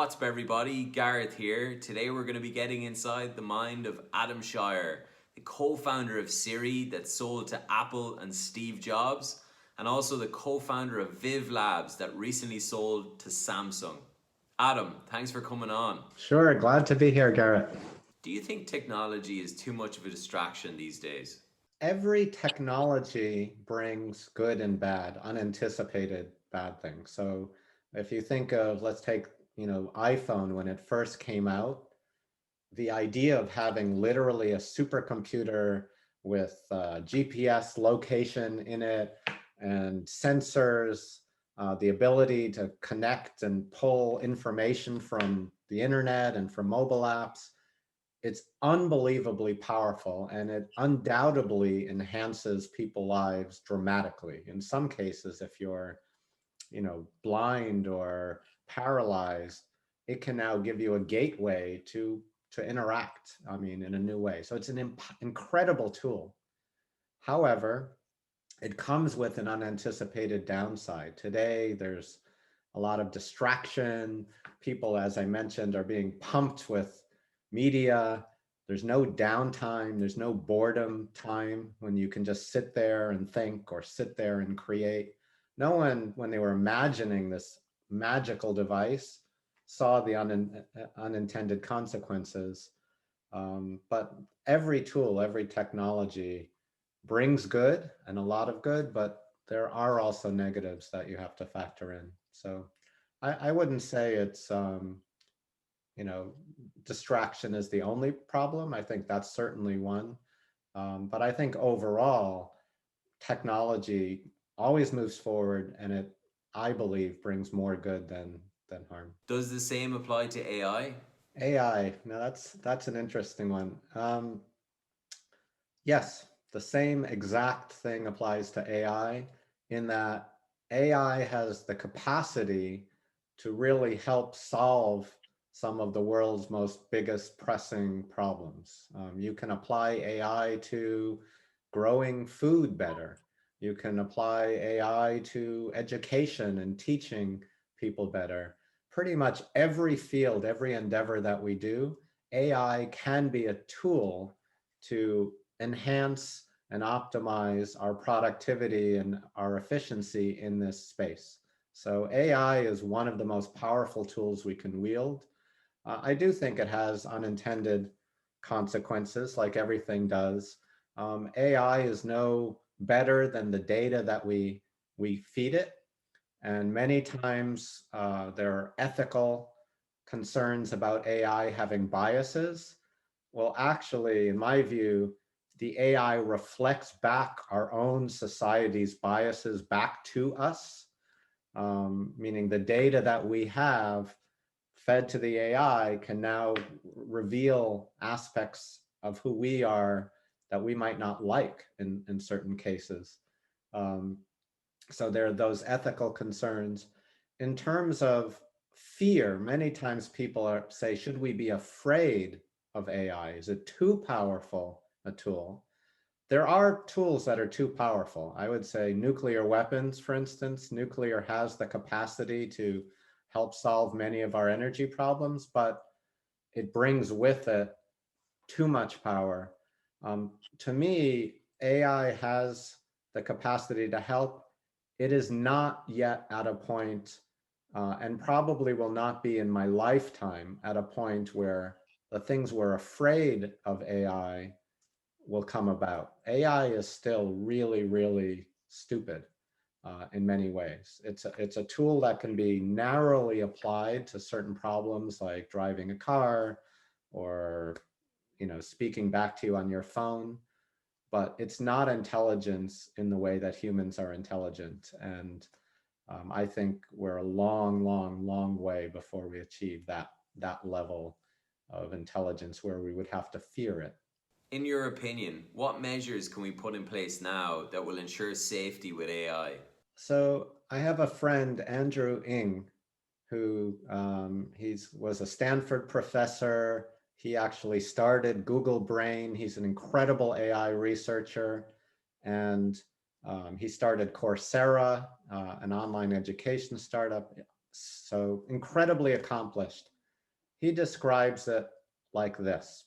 What's up, everybody? Garret here. Today we're going to be getting inside the mind of Adam Cheyer, the co-founder of Siri that sold to Apple and Steve Jobs, and also the co-founder of Viv Labs that recently sold to Samsung. Adam, thanks for coming on. Sure, glad to be here, Garrett. Do you think technology is too much of a distraction these days? Every technology brings good and bad, unanticipated bad things. So if you think of, let's take, iPhone when it first came out, the idea of having literally a supercomputer with GPS location in it and sensors, the ability to connect and pull information from the internet and from mobile apps. It's unbelievably powerful, and it undoubtedly enhances people's lives dramatically. In some cases, if you're, blind or paralyzed, it can now give you a gateway to interact, in a new way. So it's an incredible tool. However, it comes with an unanticipated downside. Today, there's a lot of distraction. People, as I mentioned, are being pumped with media. There's no downtime. There's no boredom time when you can just sit there and think or sit there and create. No one, when they were imagining this magical device, saw the unintended consequences. But every tool, every technology brings good and a lot of good, but there are also negatives that you have to factor in. So I wouldn't say it's, you know, distraction is the only problem. I think that's certainly one. But I think overall, technology always moves forward, and it, I believe, brings more good than harm. Does the same apply to AI? AI, now that's an interesting one. Yes, the same exact thing applies to AI in that AI has the capacity to really help solve some of the world's most biggest pressing problems. You can apply AI to growing food better. You can apply AI to education and teaching people better. Pretty much every field, every endeavor that we do, AI can be a tool to enhance and optimize our productivity and our efficiency in this space. So AI is one of the most powerful tools we can wield. I do think it has unintended consequences, like everything does. AI is no better than the data that we feed it. And many times there are ethical concerns about AI having biases. Well, actually, in my view, the AI reflects back our own society's biases back to us, meaning the data that we have fed to the AI can now reveal aspects of who we are that we might not like in certain cases. Um, so there are those ethical concerns. In terms of fear, many times people say, should we be afraid of AI? Is it too powerful a tool? There are tools that are too powerful. I would say nuclear weapons, for instance. Nuclear has the capacity to help solve many of our energy problems, but it brings with it too much power. To me, AI has the capacity to help. It is not yet at a point, and probably will not be in my lifetime, at a point where the things we're afraid of AI will come about. AI is still really, really stupid in many ways. It's a tool that can be narrowly applied to certain problems like driving a car or speaking back to you on your phone, but it's not intelligence in the way that humans are intelligent. And I think we're a long, long, long way before we achieve that level of intelligence where we would have to fear it. In your opinion, what measures can we put in place now that will ensure safety with AI? So I have a friend, Andrew Ng, who was a Stanford professor. He actually started Google Brain. He's an incredible AI researcher, and he started Coursera, an online education startup. so incredibly accomplished. He describes it like this.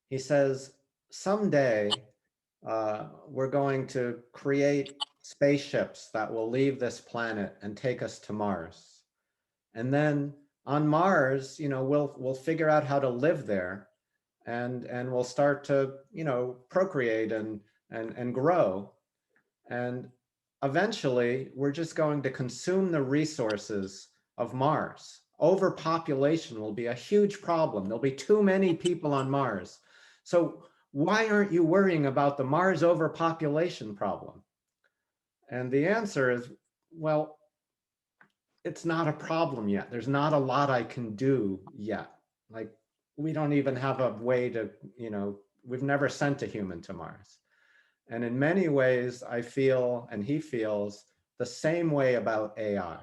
He says, someday we're going to create spaceships that will leave this planet and take us to Mars. And then on Mars, we'll figure out how to live there, and we'll start to, procreate and grow. And eventually, we're just going to consume the resources of Mars. Overpopulation will be a huge problem. There'll be too many people on Mars. So why aren't you worrying about the Mars overpopulation problem? And the answer is, well, it's not a problem yet. There's not a lot I can do yet. Like, we don't even have a way to, we've never sent a human to Mars. And in many ways, I feel, and he feels, the same way about AI.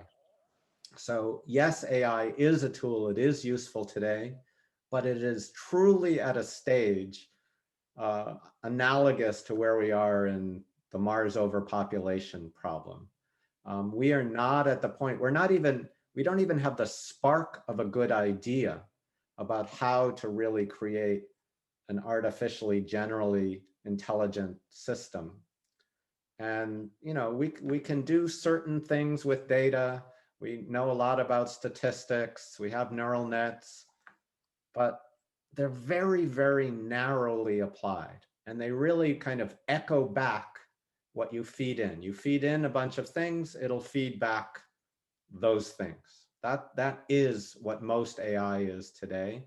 So yes, AI is a tool, it is useful today, but it is truly at a stage analogous to where we are in the Mars overpopulation problem. We are not at the point, we don't even have the spark of a good idea about how to really create an artificially generally intelligent system. And we can do certain things with data. We know a lot about statistics. We have neural nets, but they're very, very narrowly applied. And they really kind of echo back what you feed in. You feed in a bunch of things, it'll feed back those things. That is what most AI is today.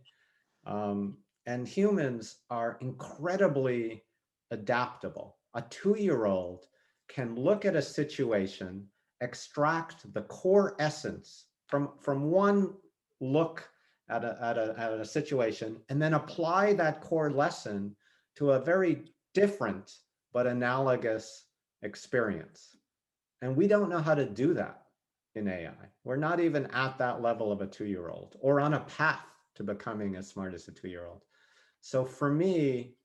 And humans are incredibly adaptable. A 2-year-old can look at a situation, extract the core essence from one look at a situation, and then apply that core lesson to a very different but analogous experience. And we don't know how to do that in AI. We're not even at that level of a 2-year-old or on a path to becoming as smart as a 2-year-old. So for me,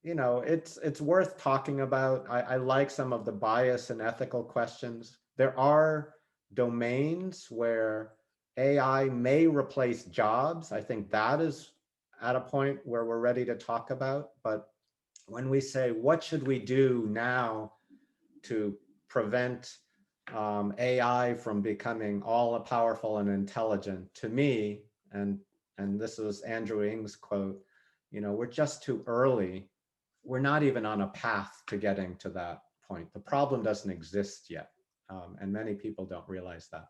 it's worth talking about. I like some of the bias and ethical questions. There are domains where AI may replace jobs. I think that is at a point where we're ready to talk about. But when we say, what should we do now to prevent AI from becoming all powerful and intelligent, to me, and this is Andrew Ng's quote, we're just too early. We're not even on a path to getting to that point. The problem doesn't exist yet. And many people don't realize that.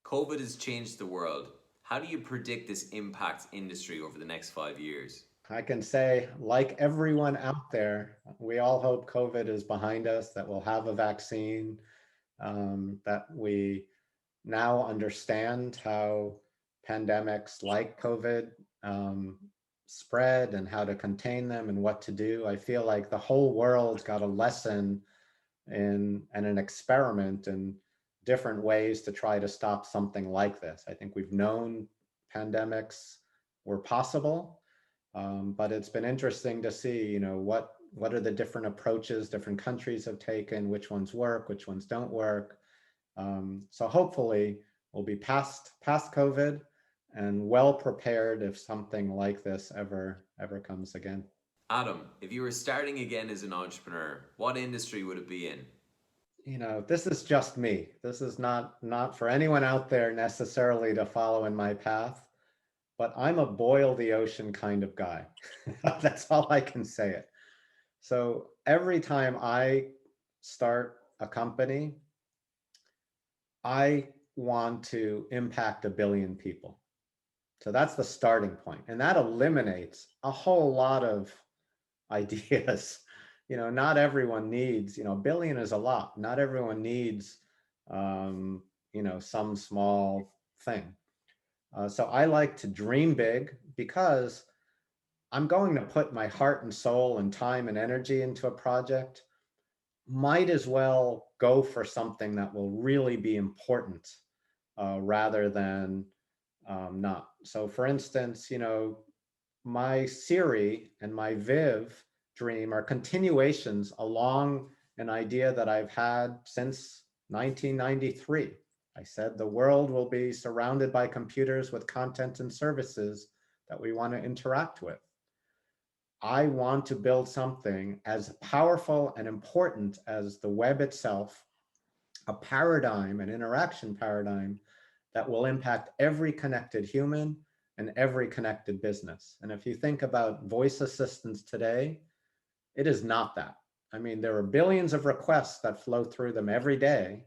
COVID has changed the world. How do you predict this impacts industry over the next 5 years? I can say, like everyone out there, we all hope COVID is behind us, that we'll have a vaccine, that we now understand how pandemics like COVID spread and how to contain them and what to do. I feel like the whole world got a lesson and an experiment in different ways to try to stop something like this. I think we've known pandemics were possible, but it's been interesting to see, what are the different approaches different countries have taken, which ones work, which ones don't work. So hopefully we'll be past COVID and well prepared if something like this ever comes again. Adam, if you were starting again as an entrepreneur, what industry would it be in? This is just me. This is not for anyone out there necessarily to follow in my path, but I'm a boil the ocean kind of guy. That's all I can say it. So every time I start a company, I want to impact 1 billion people. So that's the starting point. And that eliminates a whole lot of ideas. Not everyone needs, 1 billion is a lot. Not everyone needs, some small thing. So I like to dream big because I'm going to put my heart and soul and time and energy into a project. Might as well go for something that will really be important rather than not. So for instance, my Siri and my Viv dream are continuations along an idea that I've had since 1993. I said the world will be surrounded by computers with content and services that we want to interact with. I want to build something as powerful and important as the web itself, a paradigm, an interaction paradigm that will impact every connected human and every connected business. And if you think about voice assistants today, it is not that. I mean, there are billions of requests that flow through them every day,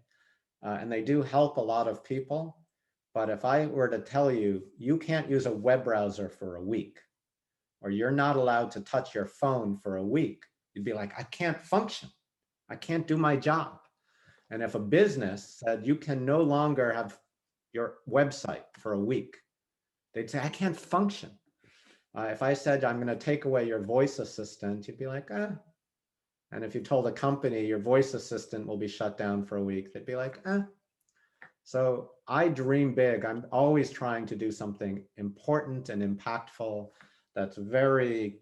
and they do help a lot of people. But if I were to tell you, you can't use a web browser for a week, or you're not allowed to touch your phone for a week, you'd be like, I can't function. I can't do my job. And if a business said you can no longer have your website for a week, they'd say, I can't function. If I said, I'm going to take away your voice assistant, you'd be like, eh. And if you told a company your voice assistant will be shut down for a week, they'd be like, eh. So I dream big. I'm always trying to do something important and impactful that's very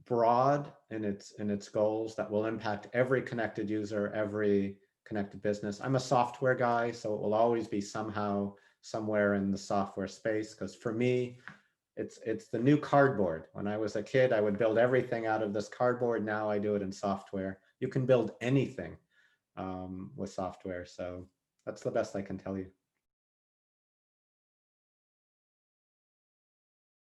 broad in its goals, that will impact every connected user, every connected business. I'm a software guy, so it will always be somehow, somewhere in the software space, because for me, it's the new cardboard. When I was a kid, I would build everything out of this cardboard. Now I do it in software. You can build anything with software. So that's the best I can tell you.